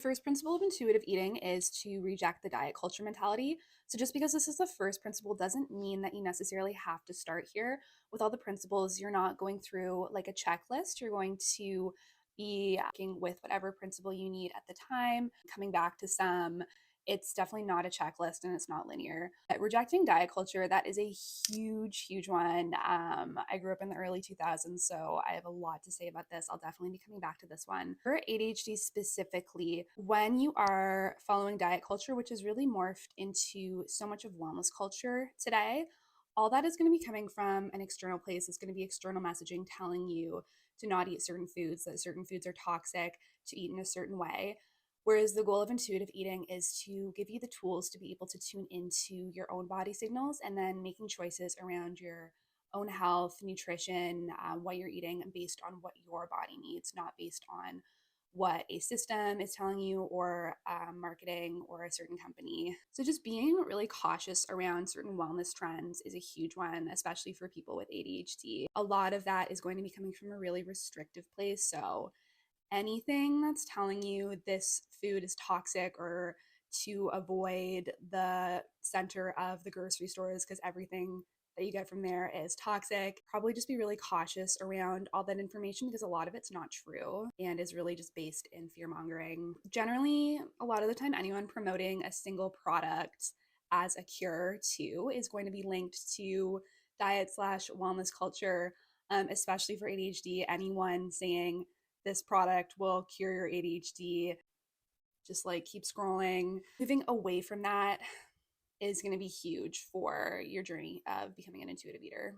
First principle of intuitive eating is to reject the diet culture mentality. So, just because this is the first principle doesn't mean that you necessarily have to start here. With all the principles, you're not going through like a checklist. You're going to be working with whatever principle you need at the time, coming back to some. It's definitely not a checklist and it's not linear. But rejecting diet culture, that is a huge, huge one. I grew up in the early 2000s, so I have a lot to say about this. I'll definitely be coming back to this one. For ADHD specifically, when you are following diet culture, which is really morphed into so much of wellness culture today, all that is going to be coming from an external place. It's going to be external messaging telling you to not eat certain foods, that certain foods are toxic, to eat in a certain way. Whereas the goal of intuitive eating is to give you the tools to be able to tune into your own body signals and then making choices around your own health, nutrition, what you're eating based on what your body needs, not based on what a system is telling you or marketing or a certain company. So, just being really cautious around certain wellness trends is a huge one, especially for people with ADHD. A lot of that is going to be coming from a really restrictive place. So, anything that's telling you this food is toxic or to avoid the center of the grocery stores because everything that you get from there is toxic. Probably just be really cautious around all that information because a lot of it's not true and is really just based in fear mongering. Generally, a lot of the time, anyone promoting a single product as a cure too is going to be linked to diet slash wellness culture, especially for ADHD. Anyone saying this product will cure your ADHD, just like keep scrolling. Moving away from that is going to be huge for your journey of becoming an intuitive eater.